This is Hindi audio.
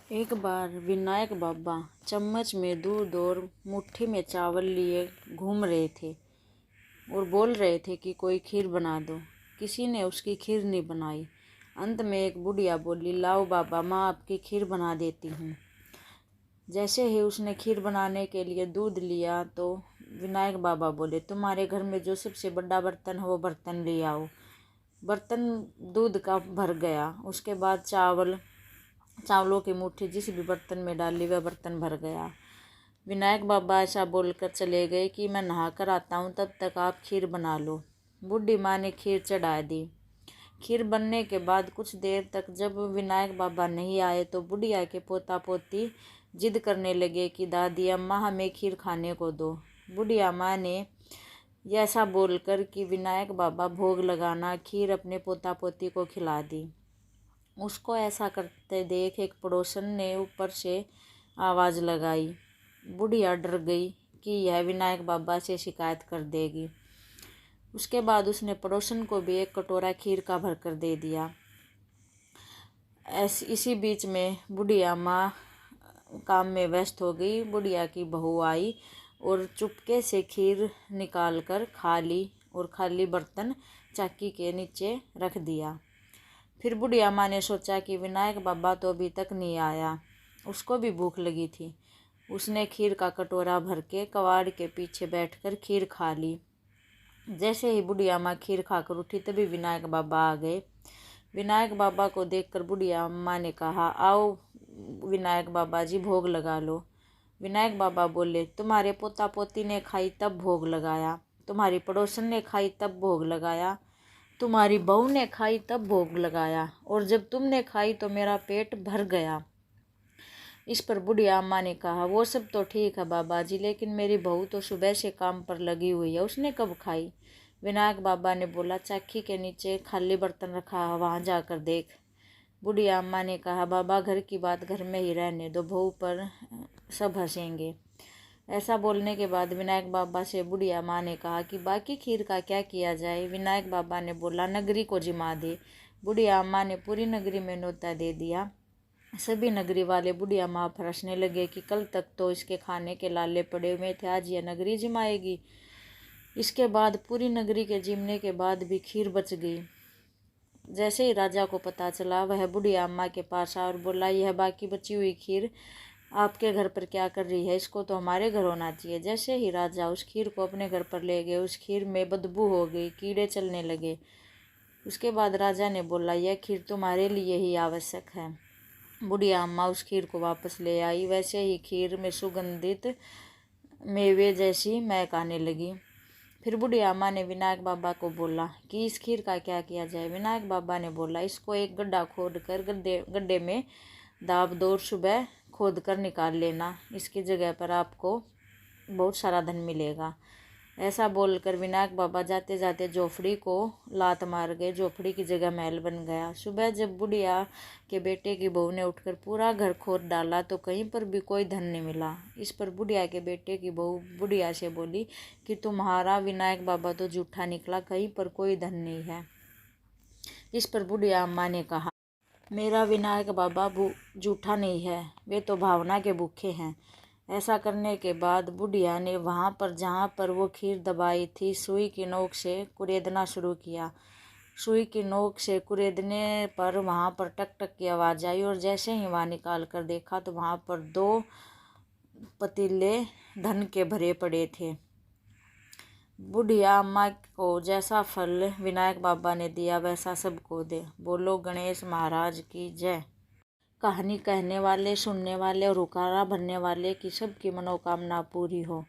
एक बार विनायक बाबा चम्मच में दूध और मुट्ठी में चावल लिए घूम रहे थे और बोल रहे थे कि कोई खीर बना दो। किसी ने उसकी खीर नहीं बनाई। अंत में एक बुढ़िया बोली, लाओ बाबा, माँ आपकी खीर बना देती हूँ। जैसे ही उसने खीर बनाने के लिए दूध लिया तो विनायक बाबा बोले, तुम्हारे घर में जो सबसे बड़ा बर्तन है वो बर्तन ले आओ। बर्तन दूध का भर गया। उसके बाद चावलों की मुट्ठी जिस भी बर्तन में डाली वह बर्तन भर गया। विनायक बाबा ऐसा बोलकर चले गए कि मैं नहा कर आता हूँ, तब तक आप खीर बना लो। बूढ़ी माँ ने खीर चढ़ा दी। खीर बनने के बाद कुछ देर तक जब विनायक बाबा नहीं आए तो बुढ़िया के पोता पोती जिद करने लगे कि दादी अम्मा हमें खीर खाने को दो। बुढ़िया माँ ने ऐसा बोलकर कि विनायक बाबा भोग लगाना खीर अपने पोता पोती को खिला दी। उसको ऐसा करते देख एक पड़ोसन ने ऊपर से आवाज़ लगाई। बुढ़िया डर गई कि यह विनायक बाबा से शिकायत कर देगी। उसके बाद उसने पड़ोसन को भी एक कटोरा खीर का भर कर दे दिया। इसी बीच में बुढ़िया माँ काम में व्यस्त हो गई। बुढ़िया की बहू आई और चुपके से खीर निकाल कर खा ली और खाली बर्तन चाकी के नीचे रख दिया। फिर बुढ़िया माँ ने सोचा कि विनायक बाबा तो अभी तक नहीं आया, उसको भी भूख लगी थी। उसने खीर का कटोरा भर के कबाड़ के पीछे बैठकर खीर खा ली। जैसे ही बुढ़िया माँ खीर खाकर उठी तभी विनायक बाबा आ गए। विनायक बाबा को देखकर बुढ़िया माँ ने कहा, आओ विनायक बाबा जी, भोग लगा लो। विनायक बाबा बोले, तुम्हारे पोता पोती ने खाई तब भोग लगाया, तुम्हारी पड़ोसन ने खाई तब भोग लगाया, तुम्हारी बहू ने खाई तब भोग लगाया, और जब तुमने खाई तो मेरा पेट भर गया। इस पर बुढ़िया अम्मा ने कहा, वो सब तो ठीक है बाबा जी, लेकिन मेरी बहू तो सुबह से काम पर लगी हुई है, उसने कब खाई? विनायक बाबा ने बोला, चाकी के नीचे खाली बर्तन रखा है, वहाँ जाकर देख। बुढ़िया अम्मा ने कहा, बाबा घर की बात घर में ही रहने दो, बहू पर सब हंसेंगे। ऐसा बोलने के बाद विनायक बाबा से बुढ़िया माँ ने कहा कि बाकी खीर का क्या किया जाए। विनायक बाबा ने बोला, नगरी को जिमा दे। बुढ़िया माँ ने पूरी नगरी में न्योता दे दिया। सभी नगरी वाले बुढ़िया माँ पर हंसने लगे कि कल तक तो इसके खाने के लाले पड़े हुए थे, आज यह नगरी जिमाएगी। इसके बाद पूरी नगरी के जिमने के बाद भी खीर बच गई। जैसे ही राजा को पता चला, वह बुढ़िया अम्मा के पास आया और बोला, यह बाकी बची हुई खीर आपके घर पर क्या कर रही है? इसको तो हमारे घर होना चाहिए। जैसे ही राजा उस खीर को अपने घर पर ले गए, उस खीर में बदबू हो गई, कीड़े चलने लगे। उसके बाद राजा ने बोला, यह खीर तुम्हारे लिए ही आवश्यक है। बुढ़िया अम्मा उस खीर को वापस ले आई। वैसे ही खीर में सुगंधित मेवे जैसी महक आने लगी। फिर बुढ़िया अम्मा ने विनायक बाबा को बोला कि इस खीर का क्या किया जाए। विनायक बाबा ने बोला, इसको एक गड्ढा खोद कर गड्ढे में दाब दो और सुबह खोद कर निकाल लेना, इसकी जगह पर आपको बहुत सारा धन मिलेगा। ऐसा बोलकर विनायक बाबा जाते जाते झोपड़ी को लात मार गए। झोपड़ी की जगह महल बन गया। सुबह जब बुढ़िया के बेटे की बहू ने उठकर पूरा घर खोद डाला तो कहीं पर भी कोई धन नहीं मिला। इस पर बुढ़िया के बेटे की बहू बुढ़िया से बोली कि तुम्हारा विनायक बाबा तो झूठा निकला, कहीं पर कोई धन नहीं है। इस पर बुढ़िया अम्मा ने कहा, मेरा विनायक बाबा झूठा नहीं है, वे तो भावना के भूखे हैं। ऐसा करने के बाद बुढ़िया ने वहाँ पर जहाँ पर वो खीर दबाई थी, सुई की नोक से कुरेदना शुरू किया। सुई की नोक से कुरेदने पर वहाँ पर टक टक की आवाज़ आई और जैसे ही वहाँ निकाल कर देखा तो वहाँ पर 2 पतीले धन के भरे पड़े थे। बुढ़िया अम्मा को जैसा फल विनायक बाबा ने दिया वैसा सबको दे। बोलो गणेश महाराज की जय। कहानी कहने वाले, सुनने वाले और हुक्कारा भरने वाले की सबकी मनोकामना पूरी हो।